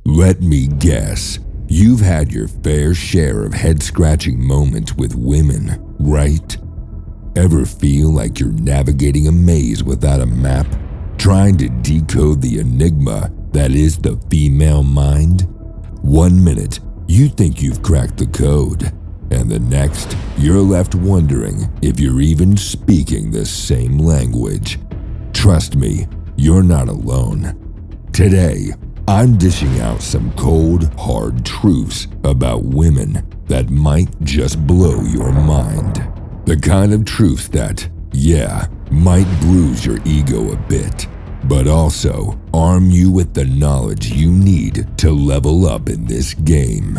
Let me guess, you've had your fair share of head-scratching moments with women, right? Ever feel like you're navigating a maze without a map, trying to decode the enigma that is the female mind? One minute, you think you've cracked the code, and the next, you're left wondering if you're even speaking the same language. Trust me, you're not alone. Today, I'm dishing out some cold, hard truths about women that might just blow your mind. The kind of truths that, might bruise your ego a bit, but also arm you with the knowledge you need to level up in this game.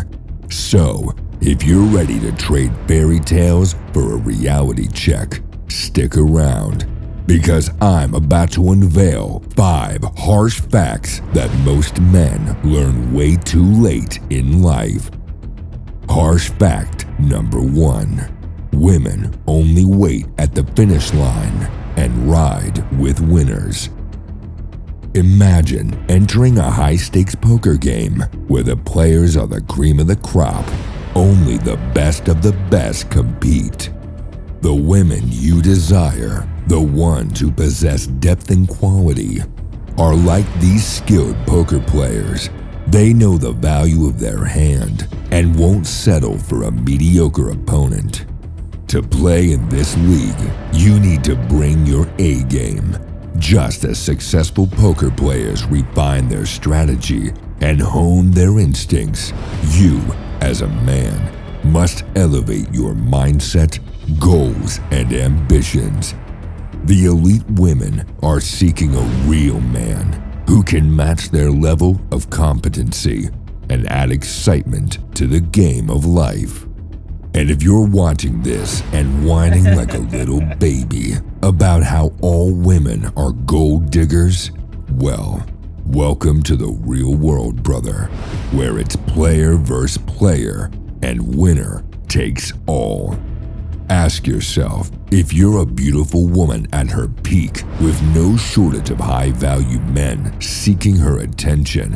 So, if you're ready to trade fairy tales for a reality check, stick around, because I'm about to unveil 5 harsh facts that most men learn way too late in life. Harsh fact number 1. Women only wait at the finish line and ride with winners. Imagine entering a high-stakes poker game where the players are the cream of the crop. Only the best of the best compete. The women you desire, the ones who possess depth and quality, are like these skilled poker players. They know the value of their hand and won't settle for a mediocre opponent. To play in this league, you need to bring your A game. Just as successful poker players refine their strategy and hone their instincts, you, as a man, must elevate your mindset, goals, and ambitions. The elite women are seeking a real man who can match their level of competency and add excitement to the game of life. And if you're watching this and whining like a little baby about how all women are gold diggers, well, welcome to the real world, brother, where it's player versus player and winner takes all. Ask yourself, if you're a beautiful woman at her peak with no shortage of high-value men seeking her attention,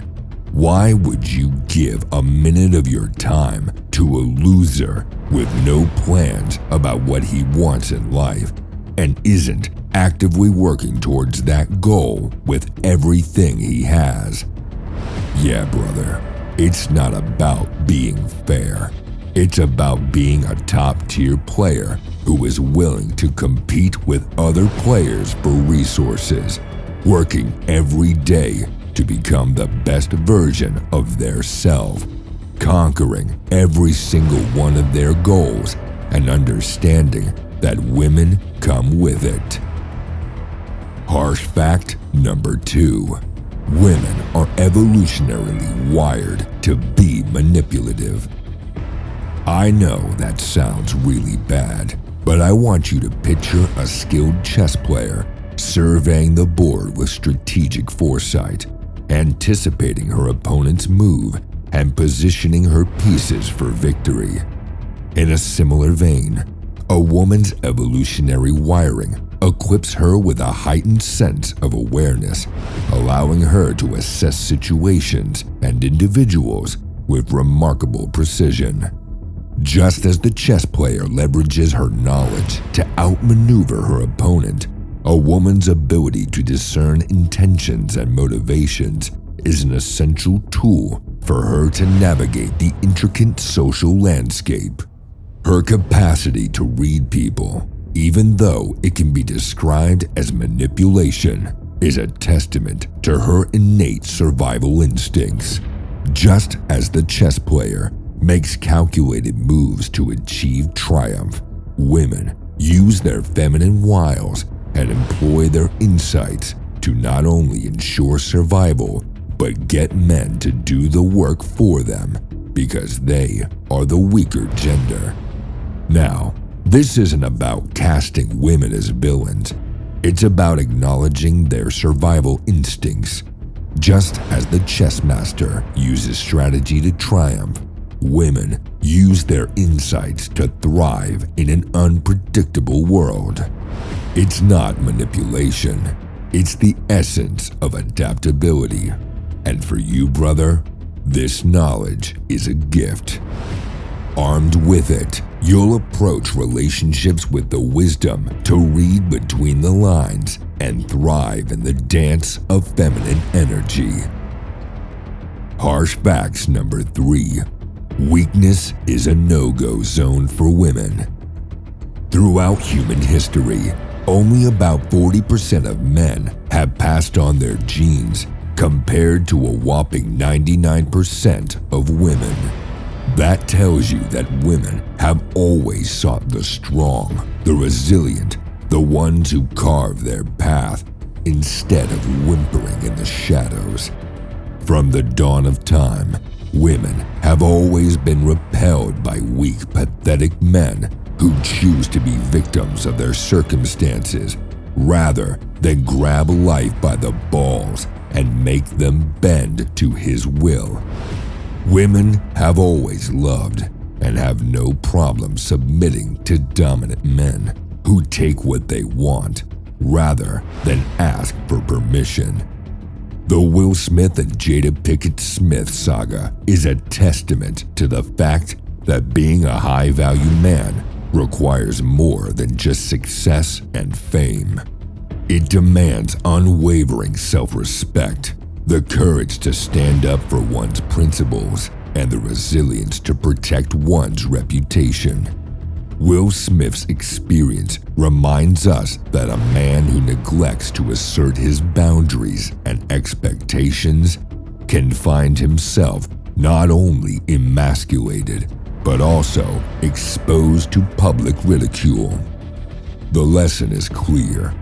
why would you give a minute of your time to a loser with no plans about what he wants in life and isn't actively working towards that goal with everything he has? Yeah, brother, it's not about being fair. It's about being a top-tier player who is willing to compete with other players for resources, working every day to become the best version of their self, conquering every single one of their goals, and understanding that women come with it. Harsh fact number 2. Women are evolutionarily wired to be manipulative. I know that sounds really bad, but I want you to picture a skilled chess player surveying the board with strategic foresight, anticipating her opponent's move and positioning her pieces for victory. In a similar vein, a woman's evolutionary wiring equips her with a heightened sense of awareness, allowing her to assess situations and individuals with remarkable precision. Just as the chess player leverages her knowledge to outmaneuver her opponent, a woman's ability to discern intentions and motivations is an essential tool for her to navigate the intricate social landscape. Her capacity to read people, even though it can be described as manipulation, is a testament to her innate survival instincts. Just as the chess player makes calculated moves to achieve triumph, women use their feminine wiles and employ their insights to not only ensure survival, but get men to do the work for them because they are the weaker gender. Now, this isn't about casting women as villains. It's about acknowledging their survival instincts. Just as the chess master uses strategy to triumph, women use their insights to thrive in an unpredictable world. It's not manipulation. It's the essence of adaptability. And for you, brother, This knowledge is a gift. Armed with it, you'll approach relationships with the wisdom to read between the lines and thrive in the dance of feminine energy. Harsh facts number 3. Weakness is a no-go zone for women. Throughout human history, only about 40% of men have passed on their genes compared to a whopping 99% of women. That tells you that women have always sought the strong, the resilient, the ones who carve their path instead of whimpering in the shadows. From the dawn of time, women have always been repelled by weak, pathetic men who choose to be victims of their circumstances rather than grab life by the balls and make them bend to his will. Women have always loved and have no problem submitting to dominant men who take what they want rather than ask for permission. The Will Smith and Jada Pinkett Smith saga is a testament to the fact that being a high-value man requires more than just success and fame. It demands unwavering self-respect, the courage to stand up for one's principles, and the resilience to protect one's reputation. Will Smith's experience reminds us that a man who neglects to assert his boundaries and expectations can find himself not only emasculated, but also exposed to public ridicule. The lesson is clear.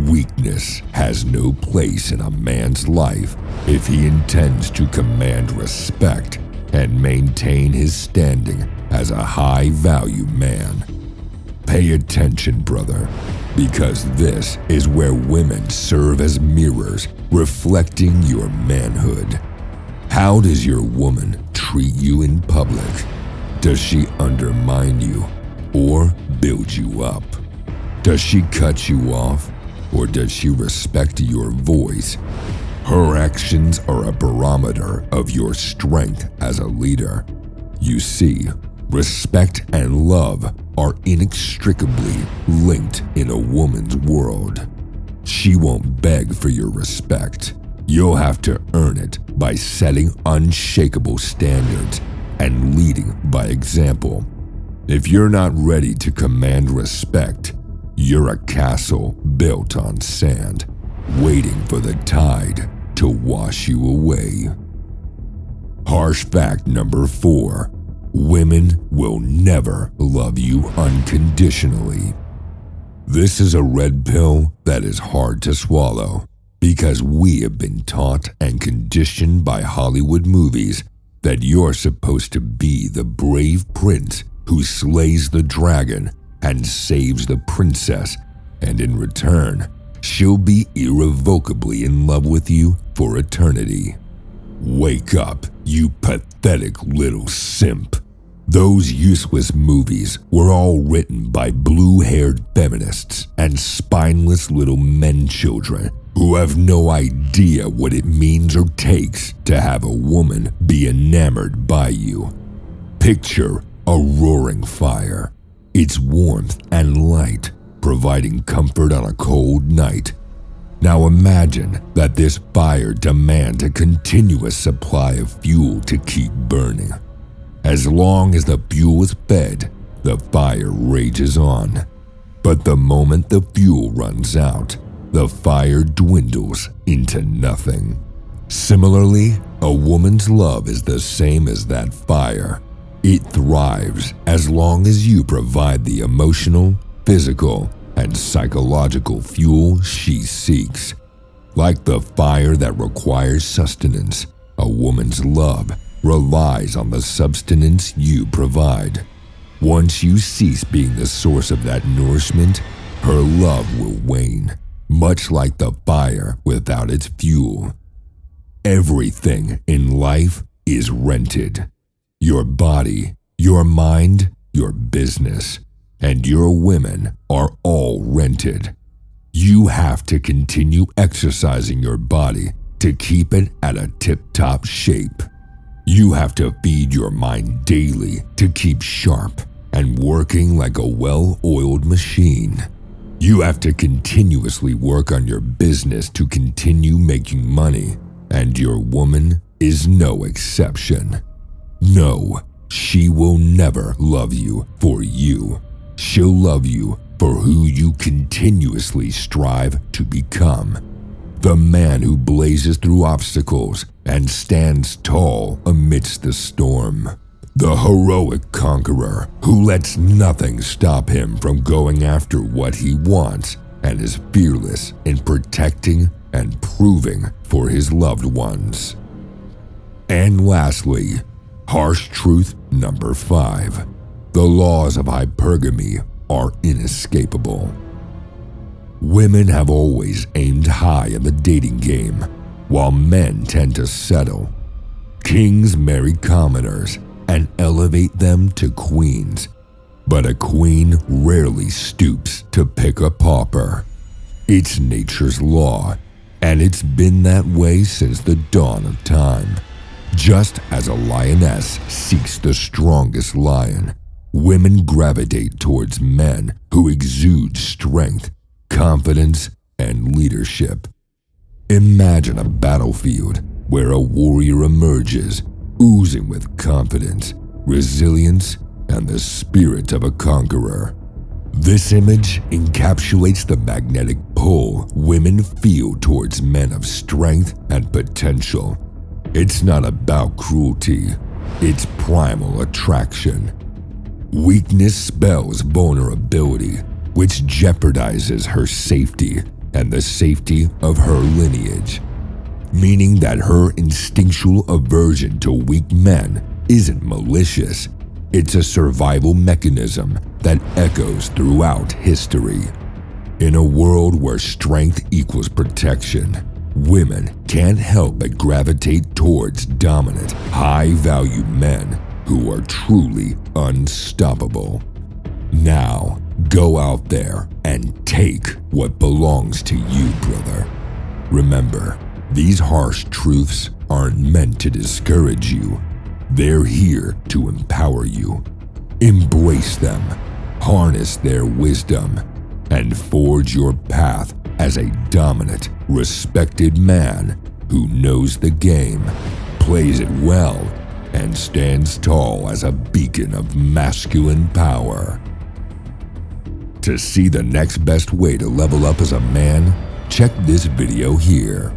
Weakness has no place in a man's life if he intends to command respect and maintain his standing as a high-value man. Pay attention, brother, because this is where women serve as mirrors reflecting your manhood. How does your woman treat you in public? Does she undermine you or build you up? Does she cut you off or does she respect your voice? Her actions are a barometer of your strength as a leader. You see, respect and love are inextricably linked in a woman's world. She won't beg for your respect. You'll have to earn it by setting unshakable standards and leading by example. If you're not ready to command respect, you're a castle built on sand, waiting for the tide to wash you away. Harsh fact number 4. Women will never love you unconditionally. This is a red pill that is hard to swallow because we have been taught and conditioned by Hollywood movies that you're supposed to be the brave prince who slays the dragon and saves the princess, and in return, she'll be irrevocably in love with you for eternity. Wake up, you pathetic little simp. Those useless movies were all written by blue-haired feminists and spineless little men-children who have no idea what it means or takes to have a woman be enamored by you. Picture a roaring fire, its warmth and light providing comfort on a cold night. Now imagine that this fire demands a continuous supply of fuel to keep burning. As long as the fuel is fed, the fire rages on. But the moment the fuel runs out, the fire dwindles into nothing. Similarly, a woman's love is the same as that fire. It thrives as long as you provide the emotional, physical, and psychological fuel she seeks. Like the fire that requires sustenance, a woman's love relies on the substance you provide. Once you cease being the source of that nourishment, her love will wane, much like the fire without its fuel. Everything in life is rented. Your body, your mind, your business, and your women are all rented. You have to continue exercising your body to keep it at a tip-top shape. You have to feed your mind daily to keep sharp and working like a well-oiled machine. You have to continuously work on your business to continue making money, and your woman is no exception. No, she will never love you for you. She'll love you for who you continuously strive to become. The man who blazes through obstacles and stands tall amidst the storm. The heroic conqueror who lets nothing stop him from going after what he wants and is fearless in protecting and proving for his loved ones. And lastly, harsh truth number 5. The laws of hypergamy are inescapable. Women have always aimed high in the dating game, while men tend to settle. Kings marry commoners and elevate them to queens, but a queen rarely stoops to pick a pauper. It's nature's law, and it's been that way since the dawn of time. Just as a lioness seeks the strongest lion, women gravitate towards men who exude strength, confidence, and leadership. Imagine a battlefield where a warrior emerges, oozing with confidence, resilience, and the spirit of a conqueror. This image encapsulates the magnetic pull women feel towards men of strength and potential. It's not about cruelty, it's primal attraction. Weakness spells vulnerability, which jeopardizes her safety and the safety of her lineage, meaning that her instinctual aversion to weak men isn't malicious. It's a survival mechanism that echoes throughout history. In a world where strength equals protection, women can't help but gravitate towards dominant, high-value men who are truly unstoppable. Now, go out there and take what belongs to you, brother. Remember, these harsh truths aren't meant to discourage you. They're here to empower you. Embrace them, harness their wisdom, and forge your path as a dominant, respected man who knows the game, plays it well, and stands tall as a beacon of masculine power. To see the next best way to level up as a man, check this video here.